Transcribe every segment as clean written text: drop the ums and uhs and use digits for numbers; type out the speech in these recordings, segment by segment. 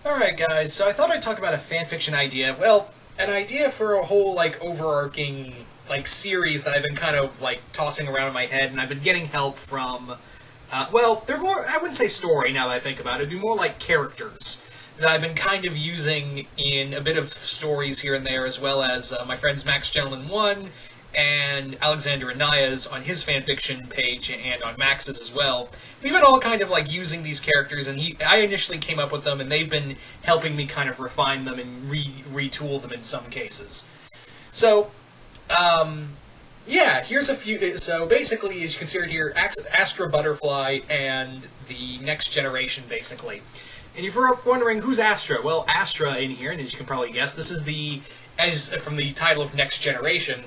Alright guys, so I thought I'd talk about a fanfiction idea. Well, an idea for a whole, overarching, series that I've been kind of, tossing around in my head, and I've been getting help from, they're more, I wouldn't say story now that I think about it, it'd be more like characters that I've been kind of using in a bit of stories here and there, as well as my friends Max Gentleman 1 and Alexander and Naya's on his fanfiction page, and on Max's as well. We've been all kind of using these characters, and I initially came up with them, and they've been helping me kind of refine them and retool them in some cases. So, yeah, here's a few. So basically, as you can see right here, Astra Butterfly and the Next Generation, basically. And if you're wondering who's Astra, well, Astra in here, and as you can probably guess, this is from the title of Next Generation.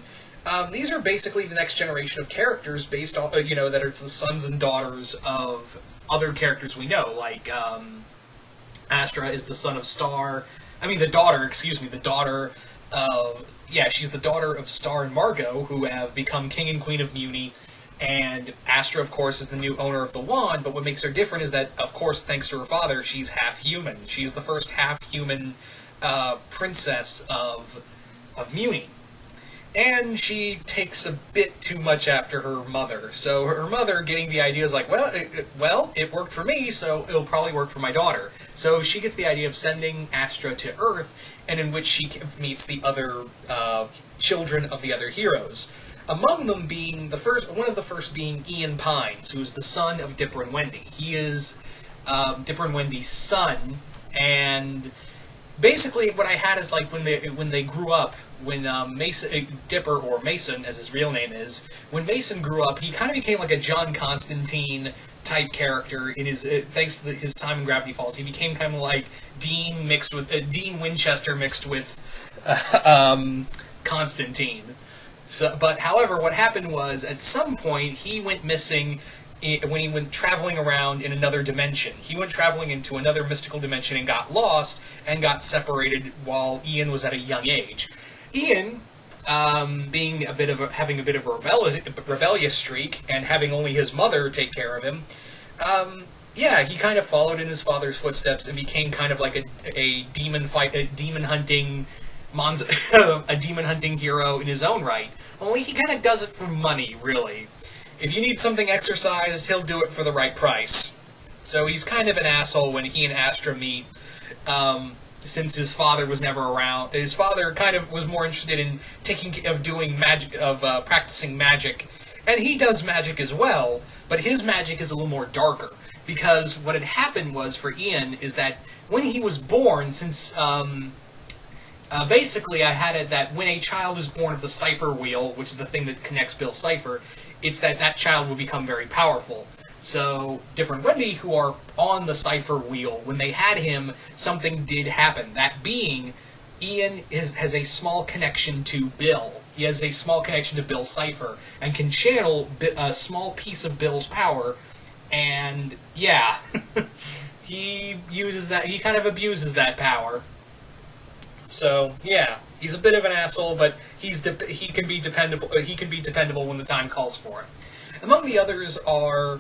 These are basically the next generation of characters based on, that are the sons and daughters of other characters we know, Astra is the son of Star, the daughter, she's the daughter of Star and Margot, who have become King and Queen of Muni, and Astra, of course, is the new owner of the wand, but what makes her different is that, of course, thanks to her father, she's half-human. She's the first half-human princess of Muni. And she takes a bit too much after her mother. So her mother getting the idea is well, it worked for me, so it'll probably work for my daughter. So she gets the idea of sending Astra to Earth, and in which she meets the other children of the other heroes. Among them being one of the first being Ian Pines, who is the son of Dipper and Wendy. He is Dipper and Wendy's son, and basically what I had is when they grew up, when Dipper, or Mason as his real name is, when Mason grew up, he kind of became like a John Constantine type character in his thanks to his time in Gravity Falls. He became kind of like Dean Winchester mixed with Constantine. So, but however, what happened was at some point he went missing when he went traveling around in another dimension. He went traveling into another mystical dimension and got lost and got separated while Ian was at a young age. Ian, having a bit of a rebellious streak and having only his mother take care of him, he kind of followed in his father's footsteps and became kind of like a demon hunting a demon hunting hero in his own right. Only he kind of does it for money, really. If you need something exercised, he'll do it for the right price. So he's kind of an asshole when he and Astra meet, since his father was never around. His father kind of was more interested in practicing magic, and he does magic as well, but his magic is a little more darker, because what had happened was for Ian is that when he was born, since, basically I had it that when a child is born of the cipher wheel, which is the thing that connects Bill's cipher, it's that child will become very powerful. So, Dipper and Wendy, who are on the cipher wheel, when they had him, something did happen. That being, Ian has a small connection to Bill. He has a small connection to Bill's cipher, and can channel a small piece of Bill's power, and, yeah, he kind of abuses that power. So, yeah, he's a bit of an asshole, but he can be dependable. He can be dependable when the time calls for it. Among the others are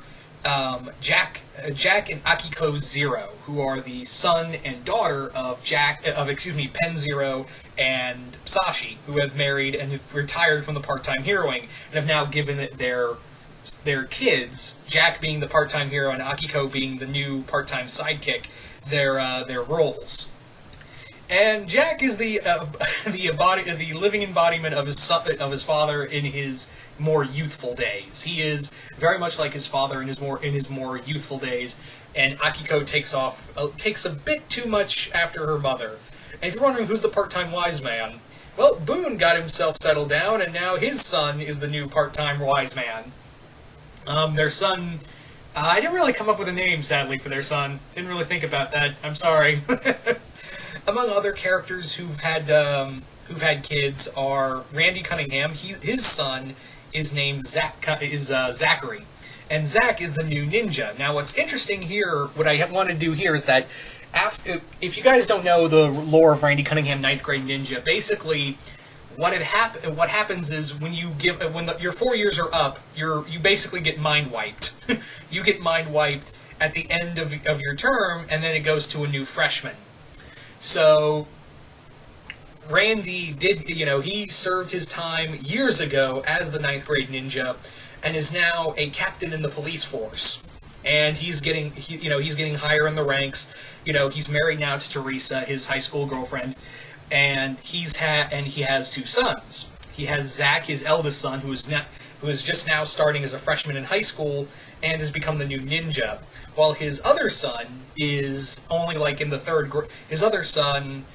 Jack and Akiko Zero, who are the son and daughter of Pen Zero and Sashi, who have married and have retired from the part-time heroing and have now given it their kids, Jack being the part-time hero and Akiko being the new part-time sidekick, their roles. And Jack is the living embodiment of his father in his more youthful days. He is very much like his father in his more youthful days, and Akiko takes a bit too much after her mother. And if you're wondering who's the part-time wise man, well, Boone got himself settled down, and now his son is the new part-time wise man. Their son, I didn't really come up with a name, sadly, for their son. Didn't really think about that. I'm sorry. Among other characters who've had kids are Randy Cunningham. His son is named Zachary, and Zach is the new ninja. Now, what's interesting here, what I want to do here is that if you guys don't know the lore of Randy Cunningham, 9th grade ninja, basically what happens is when your 4 years are up, you basically get mind wiped. You get mind wiped at the end of your term, and then it goes to a new freshman. So Randy did, he served his time years ago as the ninth grade ninja, and is now a captain in the police force. And he's getting, he's getting higher in the ranks. He's married now to Teresa, his high school girlfriend, and he has two sons. He has Zach, his eldest son, who is just now starting as a freshman in high school and has become the new ninja. While his other son is only like in the third grade. His other son,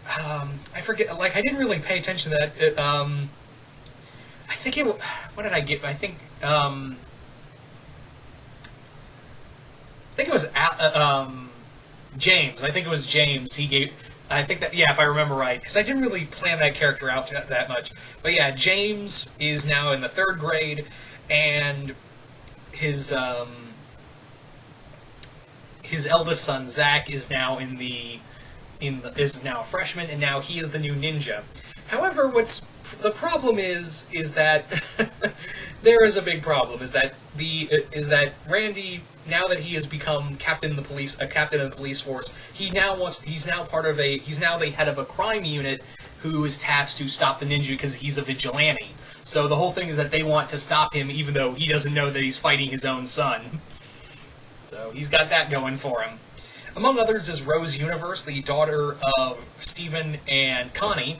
I forget. Like, I didn't really pay attention to that. I think it. What did I get? I think it was James. I think it was James. He gave. I think that, yeah, if I remember right, because I didn't really plan that character out that much. But yeah, James is now in the third grade, and his eldest son Zach is now is now a freshman, and now he is the new ninja. However, the problem is that there is a big problem. Is that Randy, now that he has become a captain of the police force, he's now the head of a crime unit who is tasked to stop the ninja because he's a vigilante. So the whole thing is that they want to stop him, even though he doesn't know that he's fighting his own son. So he's got that going for him. Among others is Rose Universe, the daughter of Stephen and Connie,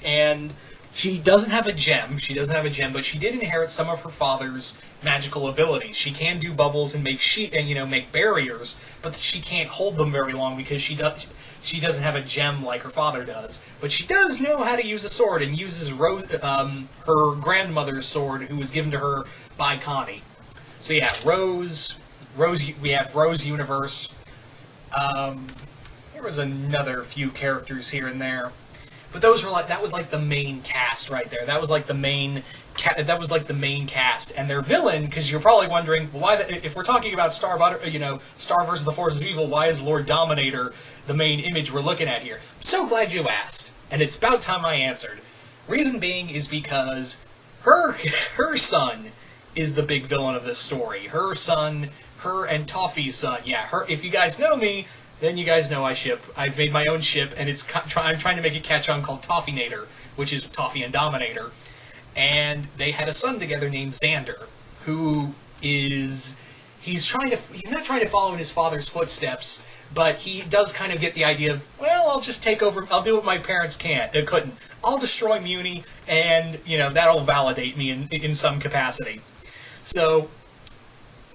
and she doesn't have a gem. But she did inherit some of her father's magical abilities. She can do bubbles and make barriers, but she can't hold them very long because she doesn't have a gem like her father does. But she does know how to use a sword, and uses her grandmother's sword, who was given to her by Connie. So yeah, Rose. We have Rose Universe. There was another few characters here and there, but that was like the main cast right there. That was like the main cast, and their villain. Because you're probably wondering, well, if we're talking about Star versus the Forces of Evil, why is Lord Dominator the main image we're looking at here? I'm so glad you asked, and it's about time I answered. Reason being is because her son is the big villain of this story. Her and Toffee's son. Yeah, if you guys know me, then you guys know I've made my own ship, and I'm trying to make it catch on, called Toffeenator, which is Toffee and Dominator. And they had a son together named Xander, who he's not trying to follow in his father's footsteps, but he does kind of get the idea of, well, I'll just take over, I'll do what my parents couldn't. I'll destroy Muni, and, that'll validate me in some capacity. So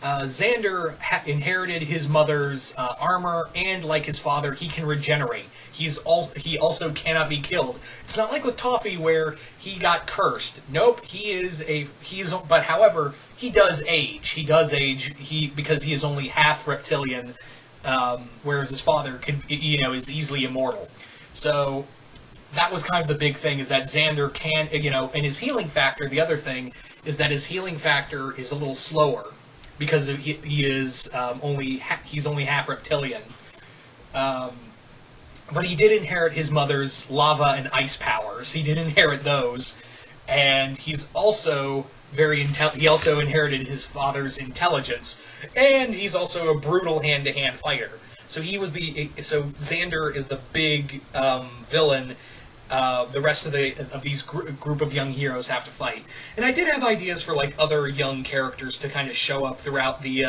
Xander inherited his mother's armor, and like his father, he can regenerate. He also cannot be killed. It's not like with Toffee where he got cursed. Nope, but however, he does age. Because he is only half reptilian, whereas his father is easily immortal. So that was kind of the big thing, is that Xander can, and his healing factor, the other thing, is that his healing factor is a little slower, because he's only half reptilian. But he did inherit his mother's lava and ice powers. He did inherit those, and he's also he also inherited his father's intelligence, and he's also a brutal hand-to-hand fighter. So Xander is the big villain. The rest of these group of young heroes have to fight. And I did have ideas for like other young characters to kind of show up throughout the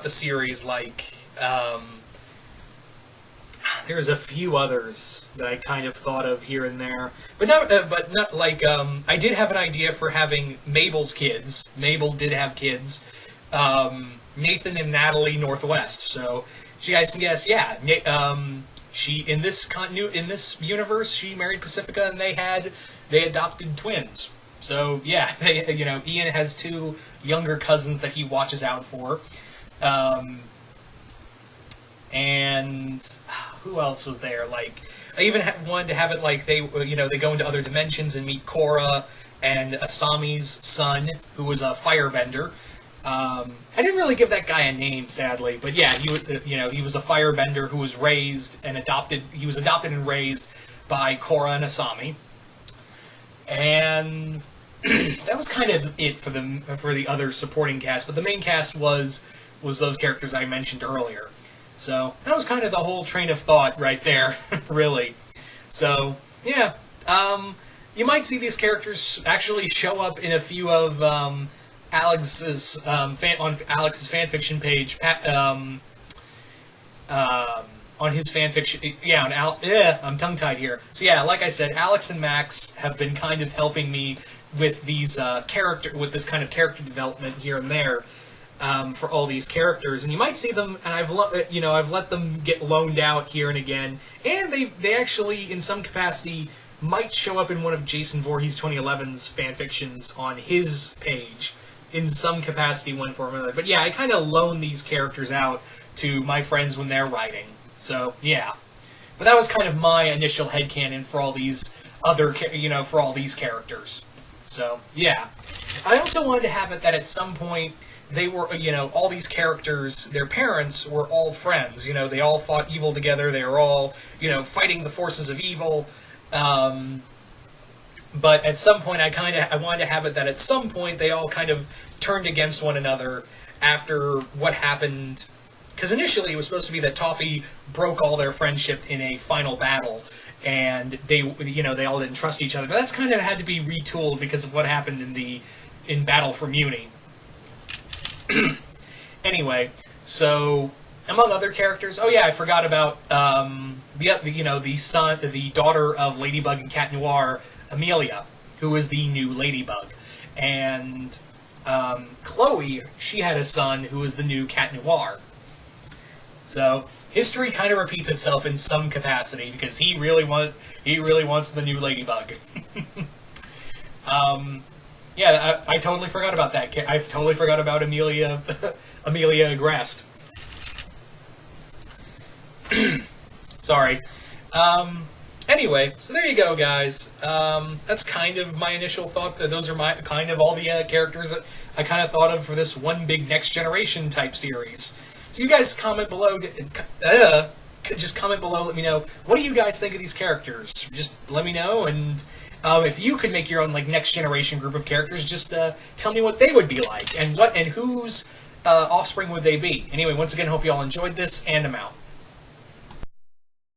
series. Like there's a few others that I kind of thought of here and there, but not like I did have an idea for having Mabel's kids. Mabel did have kids, Nathan and Natalie Northwest. So you guys can guess, yeah. She in this universe, she married Pacifica, and they adopted twins. So yeah, Ian has two younger cousins that he watches out for, and who else was there? Like, I even wanted to have it like they go into other dimensions and meet Korra and Asami's son, who was a firebender. I didn't really give that guy a name, sadly, but yeah, he was a firebender who was raised and adopted. He was adopted and raised by Korra and Asami, and that was kind of it for the other supporting cast. But the main cast was those characters I mentioned earlier. So that was kind of the whole train of thought right there. really. So, yeah. You might see these characters actually show up in a few of Alex's on Alex's fanfiction page. On his fanfiction, yeah. I'm tongue-tied here. So yeah, like I said, Alex and Max have been kind of helping me with these with this kind of character development here and there for all these characters, and you might see them. And I've let them get loaned out here and again, and they actually in some capacity might show up in one of Jason Voorhees 2011's fanfictions on his page in some capacity, one form or another. But yeah, I kind of loan these characters out to my friends when they're writing. So, yeah. But that was kind of my initial headcanon for all these other, for all these characters. So, yeah. I also wanted to have it that at some point, they were, all these characters, their parents were all friends. They all fought evil together. They were all, fighting the forces of evil. But at some point, I wanted to have it that at some point, they all kind of turned against one another after what happened. Because initially it was supposed to be that Toffee broke all their friendship in a final battle, and they all didn't trust each other. But that's kind of had to be retooled because of what happened in Battle for Muni. Anyway, so among other characters, oh yeah, I forgot about the daughter of Ladybug and Cat Noir, Amelia, who is the new Ladybug, and Chloe, she had a son who was the new Cat Noir. So history kind of repeats itself in some capacity because he really wants the new Ladybug. Yeah, I totally forgot about that. I totally forgot about Amelia Grast. Sorry. Anyway, so there you go, guys. That's kind of my initial thought. Those are my kind of all the characters that I kind of thought of for this one big Next Generation type series. So you guys comment below. Just comment below. Let me know, what do you guys think of these characters? Just let me know, and if you could make your own Next Generation group of characters, just tell me what they would be like and whose offspring would they be. Anyway, once again, hope you all enjoyed this, and I'm out.